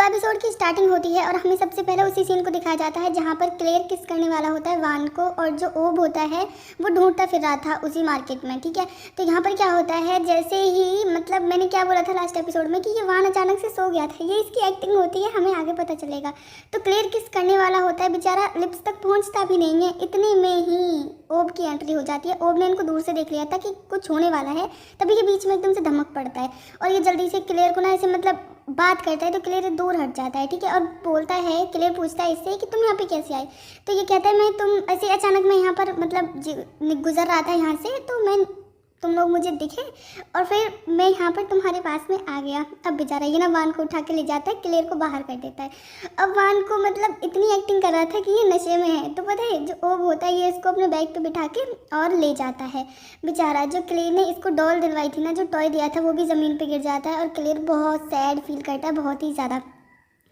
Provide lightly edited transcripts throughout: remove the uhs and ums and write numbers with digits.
Episode की starting होती है और हमें सबसे पहले उसी सीन को दिखाया जाता है जहाँ पर क्लेयर किस करने वाला होता है वान को, और जो ओब होता है वो ढूंढता फिर रहा था उसी मार्केट में। ठीक है, तो यहाँ पर क्या होता है, जैसे ही मतलब मैंने क्या बोला था लास्ट एपिसोड में कि ये वान अचानक से सो गया था, ये इसकी एक्टिंग होती है, हमें आगे पता चलेगा। तो क्लेयर किस करने वाला होता है, बेचारा लिप्स तक पहुँचता भी नहीं है, इतने में ही ओब की एंट्री हो जाती है। ओब ने इनको दूर से देख लिया था कि कुछ होने वाला है, तभी ये बीच में एकदम से धमक पड़ता है और ये जल्दी से क्लेयर को ना ऐसे मतलब बात करता है, तो क्लियर दूर हट जाता है। ठीक है, और बोलता है, क्लियर पूछता है इससे कि तुम यहाँ पे कैसे आई, तो ये कहता है मैं तुम ऐसे अचानक मैं यहाँ पर मतलब गुजर रहा था यहाँ से, तो मैं तुम लोग मुझे दिखे और फिर मैं यहाँ पर तुम्हारे पास में आ गया। अब बेचारा ये ना वान को उठा के ले जाता है, क्लियर को बाहर कर देता है। अब वान को मतलब इतनी एक्टिंग कर रहा था कि ये नशे में है, तो पता है जो ओब होता है ये इसको अपने बैग पे बिठा के और ले जाता है। बेचारा जो क्लियर ने इसको डॉल दिलवाई थी ना, जो टॉय दिया था, वो भी ज़मीन पे गिर जाता है और क्लियर बहुत सैड फील करता है, बहुत ही ज़्यादा।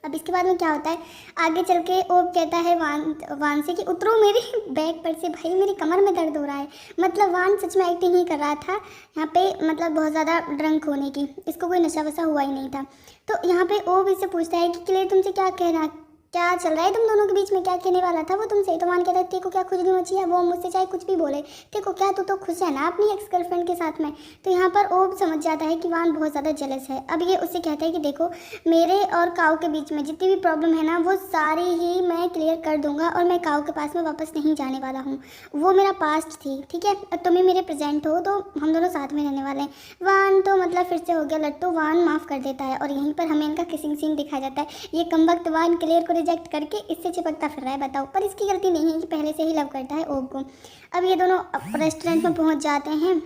अब इसके बाद में क्या होता है, आगे चल के ओब कहता है वान से कि उतरो मेरे बैग पर से, भाई मेरी कमर में दर्द हो रहा है। मतलब वान सच में एक्टिंग ही कर रहा था यहाँ पे, मतलब बहुत ज़्यादा ड्रंक होने की, इसको कोई नशा वशा हुआ ही नहीं था। तो यहाँ पे ओब इससे पूछता है कि क्लियर तुमसे क्या कहना, क्या चल रहा है तुम दोनों के बीच में, क्या कहने वाला था वो तुमसे। तो वान कहता है तेरे को क्या खुजली मची है, वो मुझसे चाहे कुछ भी बोले, तेरे को क्या, तू तो खुश है ना अपनी एक्स गर्लफ्रेंड के साथ में। तो यहाँ पर ओब समझ जाता है कि वान बहुत ज़्यादा जेलस है। अब ये उससे कहता है कि देखो मेरे और काऊ के बीच में जितनी भी प्रॉब्लम है ना, वो सारी ही मैं क्लियर कर दूंगा और मैं काऊ के पास में वापस नहीं जाने वाला हूँ। वो मेरा पास्ट थी, ठीक है, और तुम्हें मेरे प्रेजेंट हो, तो हम दोनों साथ में रहने वाले हैं। वान तो मतलब फिर से हो गया लट्टू, वान माफ़ कर देता है और यहीं पर हमें इनका किसिंग सीन दिखाया जाता है। ये कमबख्त वान क्लियर को रिजेक्ट करके इससे चिपकता फिर रहा है, बताओ, पर इसकी गलती नहीं है कि पहले से ही लव करता है ओब को। अब ये दोनों रेस्टोरेंट में पहुंच जाते हैं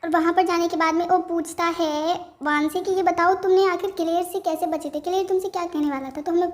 और वहाँ पर जाने के बाद में वो पूछता है वान से कि ये बताओ तुमने आखिर क्लियर से कैसे बचे थे, क्लियर तुमसे क्या कहने वाला था। तो हमें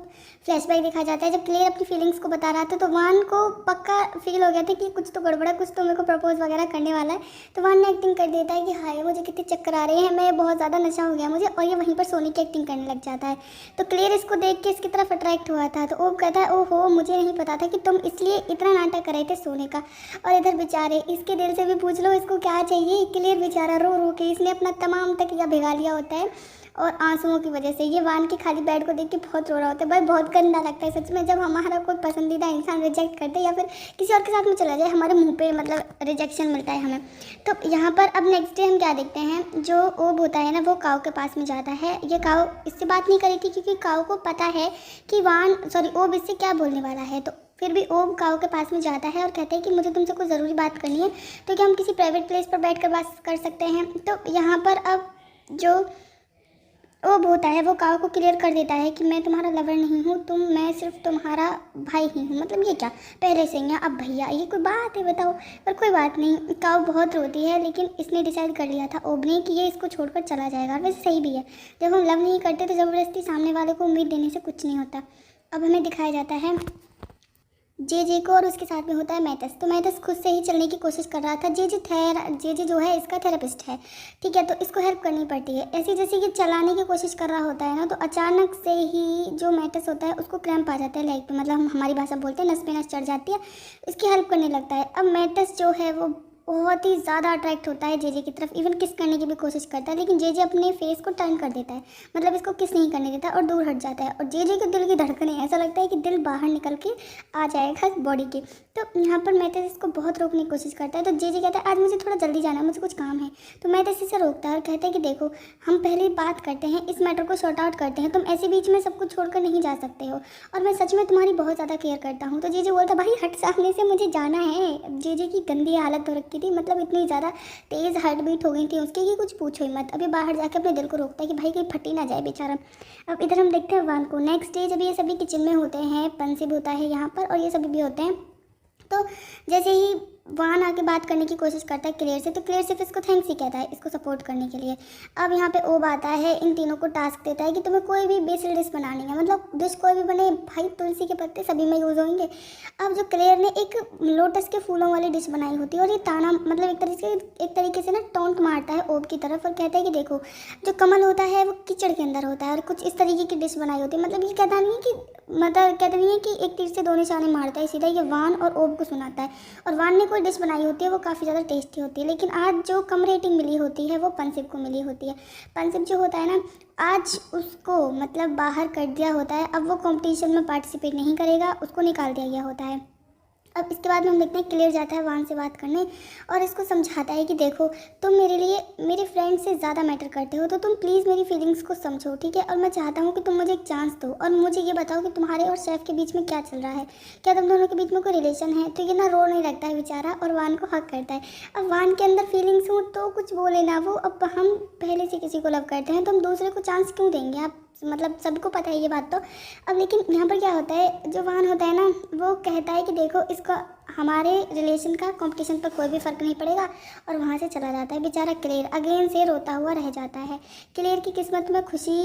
फ्लैशबैक दिखाया जाता है जब क्लियर अपनी फीलिंग्स को बता रहा था, तो वान को पक्का फील हो गया था कि कुछ तो गड़बड़ है, कुछ तो मेरे को प्रपोज वगैरह करने वाला है। तो वान ने एक्टिंग कर देता है कि हाय मुझे कितने चक्कर आ रहे हैं, मैं बहुत ज़्यादा नशा हो गया मुझे, और ये वहीं पर सोने की एक्टिंग करने लग जाता है। तो क्लियर इसको देख के इसकी तरफ अट्रैक्ट हुआ था, तो वो कहता है ओहो मुझे नहीं पता था कि तुम इसलिए इतना नाटक कर रहे थे सोने का। और इधर बेचारे इसके दिल से भी पूछ लो इसको क्या चाहिए, क्लियर बेचारा रो रो के इसने अपना तमाम तकिया भिगा लिया होता है और आंसुओं की वजह से ये वान के खाली बेड को देख के बहुत रो रहा होता है। भाई बहुत गंदा लगता है सच में, जब हमारा कोई पसंदीदा इंसान रिजेक्ट करते या फिर किसी और के साथ में चला जाए, हमारे मुंह पे मतलब रिजेक्शन मिलता है हमें। तो यहाँ पर अब नेक्स्ट डे हम क्या देखते हैं, जो ओब होता है ना वो काऊ के पास में जाता है। ये काऊ इससे बात नहीं करी थी क्योंकि काऊ को पता है कि ओब इससे क्या बोलने वाला है, तो फिर भी ओब काऊ के पास में जाता है और कहता है कि मुझे तुमसे कोई ज़रूरी बात करनी है, तो क्या हम किसी प्राइवेट प्लेस पर बैठ कर बात कर सकते हैं। तो यहाँ पर अब जो ओब होता है वो काऊ को क्लियर कर देता है कि मैं तुम्हारा लवर नहीं हूँ, मैं सिर्फ तुम्हारा भाई ही हूँ। मतलब ये क्या पहले से ही अब भैया, ये कोई बात है बताओ। पर कोई बात नहीं, काऊ बहुत रोती है, लेकिन इसने डिसाइड कर लिया था ओब ने कि ये इसको छोड़कर चला जाएगा। वैसे सही भी है, जब हम लव नहीं करते तो ज़बरदस्ती सामने वाले को उम्मीद देने से कुछ नहीं होता। अब हमें दिखाया जाता है जे को और उसके साथ में होता है मैथस। तो मैथस खुद से ही चलने की कोशिश कर रहा था। जे जो है इसका थेरेपिस्ट है, ठीक है, तो इसको हेल्प करनी पड़ती है। ऐसे जैसे ये चलाने की कोशिश कर रहा होता है ना, तो अचानक से ही जो मैथस होता है उसको क्रैम्प आ जाता है लेग पे, मतलब हम हमारी भाषा बोलते हैं नस पे नस चढ़ जाती है, इसकी हेल्प करने लगता है। अब मैथस जो है वो बहुत ही ज़्यादा अट्रैक्ट होता है जे की तरफ, इवन किस करने की भी कोशिश करता है, लेकिन जे अपने फेस को टर्न कर देता है, मतलब इसको किस नहीं करने देता और दूर हट जाता है। और जे के दिल की धड़कनें ऐसा लगता है कि दिल बाहर निकल के आ जाएगा बॉडी के। तो यहाँ पर मैथस इसको बहुत रोकने की कोशिश करता है, तो जे कहता है आज मुझे थोड़ा जल्दी जाना है, मुझे कुछ काम है। तो मैथस इसे रोकता है और कहता है कि देखो हम पहले बात करते हैं, इस मैटर को सॉर्ट आउट करते हैं, तुम ऐसे बीच में सब कुछ छोड़कर नहीं जा सकते हो, और मैं सच में तुम्हारी बहुत ज़्यादा केयर करता हूँ। तो जे बोलता भाई हट सामने से, मुझे जाना है। जे की गंदी हालत हो रखी थी, मतलब इतनी ज़्यादा तेज़ हार्ट बीट हो गई थी उसकी कि कुछ पूछो ही मत। अभी बाहर जाके अपने दिल को रोकता है कि भाई कहीं फटी ना जाए बेचारा। अब इधर हम देखते हैं वान को। नेक्स्ट डे जब ये सभी किचन में होते हैं, पंसिब होता है यहाँ पर और ये सभी भी होते हैं, तो जैसे ही वान आके बात करने की कोशिश करता है क्लियर से, तो क्लियर सिर्फ इसको थैंक्स ही कहता है इसको सपोर्ट करने के लिए। अब यहाँ पे ओब आता है, इन तीनों को टास्क देता है कि तुम्हें कोई भी बेसिल डिश बनानी है, मतलब डिश कोई भी बने भाई, तुलसी के पत्ते सभी में यूज़ होंगे। अब जो क्लियर ने एक लोटस के फूलों वाली डिश बनाई होती है और ये ताना मतलब एक तरीके से ना टोंट मारता है ओब की तरफ और कहता है कि देखो जो कमल होता है वो कीचड़ के अंदर होता है, और कुछ इस तरीके की डिश बनाई होती है। मतलब ये कहता नहीं है कि एक तीर से दो निशाने मारता है, सीधा ये वान और ओब को सुनाता है, और वान ने कोई कोई डिश बनाई होती है वो काफ़ी ज़्यादा टेस्टी होती है, लेकिन आज जो कम रेटिंग मिली होती है वो पंसिप को मिली होती है। पंसिप जो होता है ना, आज उसको मतलब बाहर कर दिया होता है, अब वो कंपटीशन में पार्टिसिपेट नहीं करेगा, उसको निकाल दिया गया होता है। अब इसके बाद में हम देखते हैं क्लियर जाता है वान से बात करने और इसको समझाता है कि देखो तुम मेरे लिए मेरे फ्रेंड से ज़्यादा मैटर करते हो, तो तुम प्लीज़ मेरी फीलिंग्स को समझो, ठीक है। और मैं चाहता हूँ कि तुम मुझे एक चांस दो और मुझे ये बताओ कि तुम्हारे और शेफ के बीच में क्या चल रहा है, क्या तुम दोनों के बीच में कोई रिलेशन है। तो ये ना रो नहीं लगता है बेचारा और वान को हक करता है। अब वान के अंदर फीलिंग्स हो तो कुछ बोले ना वो, अब हम पहले से किसी को लव करते हैं तो हम दूसरे को चांस क्यों देंगे, आप मतलब सबको पता है ये बात तो। अब लेकिन यहाँ पर क्या होता है, जो वान होता है ना वो कहता है कि देखो इसका हमारे रिलेशन का कंपटीशन पर कोई भी फ़र्क नहीं पड़ेगा और वहाँ से चला जाता है। बेचारा क्लेयर अगेन से रोता हुआ रह जाता है। क्लेयर की किस्मत में खुशी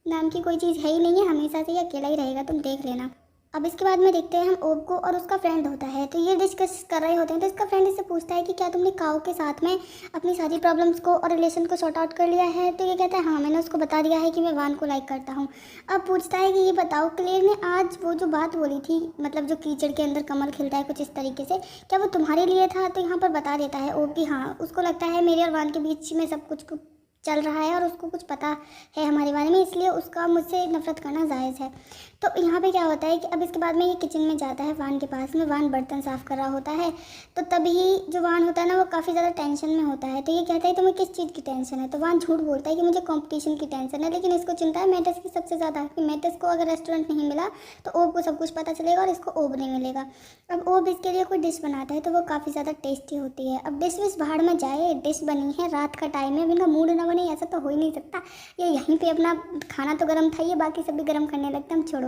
नाम की कोई चीज़ है ही नहीं है, हमेशा से ये अकेला ही रहेगा, तुम देख लेना। अब इसके बाद में देखते हैं हम ओब को और उसका फ्रेंड होता है, तो ये डिस्कस कर रहे होते हैं। तो इसका फ्रेंड इससे पूछता है कि क्या तुमने काओ के साथ में अपनी सारी प्रॉब्लम्स को और रिलेशन को सॉर्ट आउट कर लिया है। तो ये कहता है हाँ, मैंने उसको बता दिया है कि मैं वान को लाइक करता हूँ। अब पूछता है कि ये बताओ क्लेयर ने आज वो जो बात बोली थी, मतलब जो कीचड़ के अंदर कमल खिलता है कुछ इस तरीके से, क्या वो तुम्हारे लिए था। तो यहाँ पर बता देता है ओब कि हाँ, उसको लगता है मेरे और वान के बीच में सब कुछ चल रहा है और उसको कुछ पता है हमारे बारे में, इसलिए उसका मुझसे नफरत करना जायज़ है। तो यहाँ पे क्या होता है कि अब इसके बाद में ये किचन में जाता है वान के पास में, वान बर्तन साफ़ कर रहा होता है। तो तभी जो वान होता है ना वो काफ़ी ज़्यादा टेंशन में होता है। तो ये कहता है तुम्हें किस चीज़ की टेंशन है। तो वान झूठ बोलता है कि मुझे कंपटीशन की टेंशन है, लेकिन इसको चिंता है मैथस की सबसे ज़्यादा, कि मैथस को अगर रेस्टोरेंट नहीं मिला तो ओब को सब कुछ पता चलेगा और इसको ओब नहीं मिलेगा। अब ओब इसके लिए कोई डिश बनाता है तो वो काफ़ी ज़्यादा टेस्टी होती है। अब डिश विश भाड़ में जाए, डिश बनी है, रात का टाइम है, अब इनका मूड ना बने ऐसा तो हो ही नहीं सकता। ये यहीं पे अपना खाना तो गर्म था, ये बाकी सब भी गर्म करने लगता है। हम छोड़ो,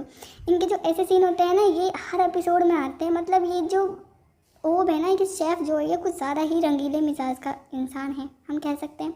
इनके जो ऐसे सीन होते हैं ना ये हर एपिसोड में आते हैं। मतलब ये जो ओब है ना, ये शेफ़ जो है ये कुछ ज़्यादा ही रंगीले मिजाज का इंसान है, हम कह सकते हैं।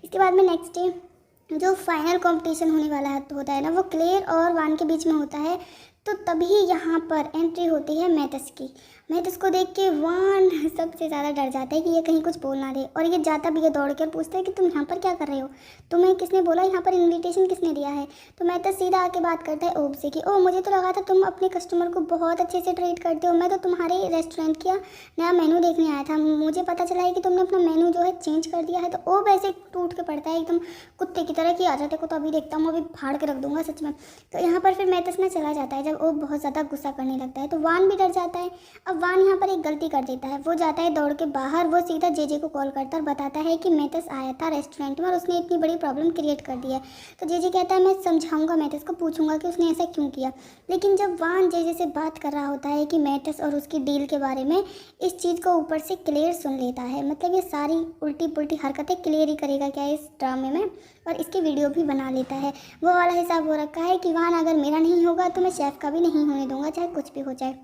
इसके बाद में नेक्स्ट डे जो फाइनल कंपटीशन होने वाला होता है ना वो क्लेयर और वान के बीच में होता है। तो तभी यहाँ पर एंट्री होती है मैथस की। मैथस को देख के वान सबसे ज़्यादा डर जाता है कि ये कहीं कुछ बोल ना दे, और ये जाता भी है दौड़ कर पूछता है कि तुम यहाँ पर क्या कर रहे हो, तुम्हें किसने बोला, यहाँ पर इनविटेशन किसने दिया है। तो मैथस सीधा आके बात करता है ओब से कि ओ मुझे तो लगा था तुम अपने कस्टमर को बहुत अच्छे से ट्रीट करते हो, मैं तो तुम्हारे रेस्टोरेंट का नया मेनू देखने आया था, मुझे पता चला है कि तुमने अपना मेनू जो है चेंज कर दिया है। तो ओब ऐसे टूट के पड़ता है एकदम कुत्ते की तरह कि आ जाते को तो अभी देखता हूँ, अभी फाड़ के रख दूंगा सच में। तो यहाँ पर फिर मैथस ना चला जाता है जब ओब बहुत ज़्यादा गुस्सा करने लगता है। तो वान भी डर जाता है। अब वान यहाँ पर एक गलती कर देता है, वो जाता है दौड़ के बाहर, वो सीधा जेजे को कॉल करता है और बताता है कि मैथस आया था रेस्टोरेंट में और उसने इतनी बड़ी प्रॉब्लम क्रिएट कर दी है। तो जेजे कहता है मैं समझाऊंगा मैथस को, पूछूंगा कि उसने ऐसा क्यों किया। लेकिन जब वान जेजे से बात कर रहा होता है कि मैथस और उसकी डील के बारे में, इस चीज़ को ऊपर से क्लियर सुन लेता है। मतलब ये सारी उल्टी पुल्टी हरकतें क्लियर ही करेगा क्या इस ड्रामे में, और इसकी वीडियो भी बना लेता है। वो वाला हिसाब हो रखा है कि वान अगर मेरा नहीं होगा तो मैं शेफ़ का भी नहीं होने दूंगा, चाहे कुछ भी हो जाए।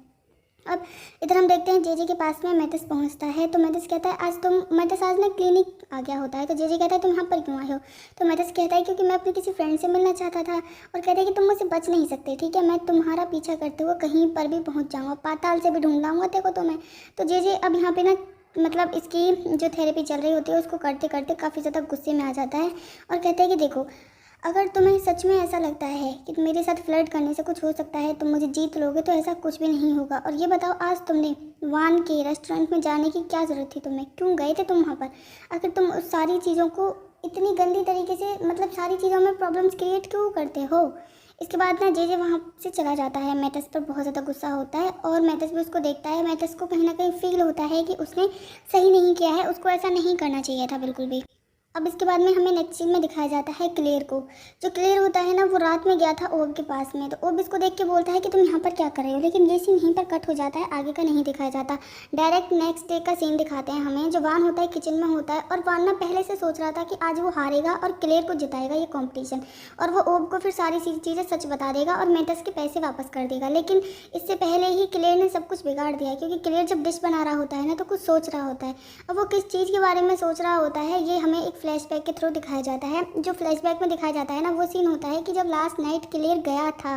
अब इधर हम देखते हैं जेजे के पास में मैथस पहुंचता है। तो मैथस कहता है मैथस आज ना क्लिनिक आ गया होता है। तो जेजे कहता है तुम यहाँ पर क्यों आए हो। तो मैथस कहता है क्योंकि मैं अपने किसी फ्रेंड से मिलना चाहता था, और कहता है कि तुम मुझसे बच नहीं सकते, ठीक है, मैं तुम्हारा पीछा करते हुए कहीं पर भी पहुँच जाऊँगा, पाताल से भी ढूंढ लाऊंगा देखो तुम्हें। तो जेजे अब यहाँ पे ना मतलब इसकी जो थेरेपी चल रही होती है उसको करते करते काफ़ी ज़्यादा गुस्से में आ जाता है और कहता है कि देखो अगर तुम्हें सच में ऐसा लगता है कि मेरे साथ फ्लर्ट करने से कुछ हो सकता है, तुम मुझे जीत लोगे, तो ऐसा कुछ भी नहीं होगा। और ये बताओ आज तुमने वान के रेस्टोरेंट में जाने की क्या ज़रूरत थी, तुम्हें क्यों गए थे तुम वहाँ पर, अगर तुम उस सारी चीज़ों को इतनी गंदी तरीके से मतलब सारी चीज़ों में प्रॉब्लम्स क्रिएट क्यों करते हो। इसके बाद ना जेजे वहाँ से चला जाता है। मैथस पर बहुत ज़्यादा गुस्सा होता है और मैथस भी उसको देखता है। मैथस को कहीं ना कहीं फील होता है कि उसने सही नहीं किया है, उसको ऐसा नहीं करना चाहिए था बिल्कुल भी। अब इसके बाद में हमें नेक्स्ट सीन में दिखाया जाता है क्लेयर को। जो क्लेयर होता है ना वो रात में गया था ओब के पास में। तो ओब इसको देख के बोलता है कि तुम यहाँ पर क्या कर रहे हो, लेकिन ये सीन यहीं पर कट हो जाता है, आगे का नहीं दिखाया जाता। डायरेक्ट नेक्स्ट डे का सीन दिखाते हैं हमें। जो वान होता है किचन में होता है और वान ना पहले से सोच रहा था कि आज वो हारेगा और क्लेयर को जिताएगा ये कॉम्पिटिशन, और वो ओब को फिर सारी चीज़ें सच बता देगा और मैथस के पैसे वापस कर देगा। लेकिन इससे पहले ही क्लेयर ने सब कुछ बिगाड़ दिया, क्योंकि क्लेयर जब डिश बना रहा होता है ना तो कुछ सोच रहा होता है। अब वो किस चीज़ के बारे में सोच रहा होता है ये हमें एक फ्लैशबैक के थ्रू दिखाया जाता है। जो फ्लैशबैक में दिखाया जाता है ना वो सीन होता है कि जब लास्ट नाइट क्लियर गया था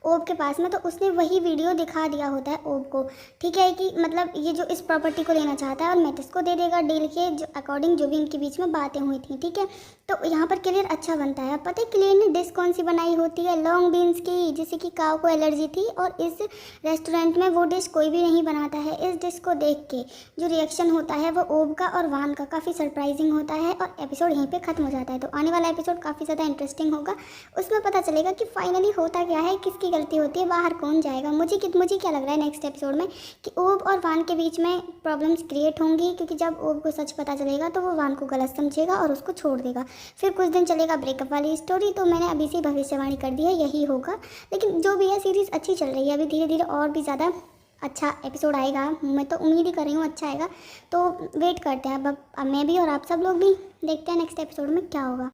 ओब के पास में, तो उसने वही वीडियो दिखा दिया होता है ओब को, ठीक है, कि मतलब ये जो इस प्रॉपर्टी को लेना चाहता है और मैथिस को दे देगा डील के जो अकॉर्डिंग जो भी इनके बीच में बातें हुई थी, ठीक है। तो यहाँ पर क्लियर अच्छा बनता है। पता है क्लियर ने डिश कौन सी बनाई होती है? लॉन्ग बीन्स की, जिससे कि काव को एलर्जी थी, और इस रेस्टोरेंट में वो डिश कोई भी नहीं बनाता है। इस डिश को देख के जो रिएक्शन होता है वो ओब का और वान का काफ़ी सरप्राइजिंग होता है, और एपिसोड यहीं पे ख़त्म हो जाता है। तो आने वाला एपिसोड काफ़ी ज़्यादा इंटरेस्टिंग होगा, उसमें पता चलेगा कि फाइनली होता क्या है, किसकी गलती होती है, बाहर कौन जाएगा। मुझे क्या लग रहा है नेक्स्ट एपिसोड में कि ओब और वान के बीच में प्रॉब्लम्स क्रिएट होंगी, क्योंकि जब ओब को सच पता चलेगा तो वो वान को गलत समझेगा और उसको छोड़ देगा। फिर कुछ दिन चलेगा ब्रेकअप वाली स्टोरी। तो मैंने अभी से भविष्यवाणी कर दी है, यही होगा। लेकिन जो भी है सीरीज़ अच्छी चल रही है, अभी धीरे धीरे और भी ज़्यादा अच्छा एपिसोड आएगा। मैं तो उम्मीद ही कर रही हूँ अच्छा आएगा, तो वेट करते हैं अब मैं भी और आप सब लोग भी। देखते हैं नेक्स्ट एपिसोड में क्या होगा।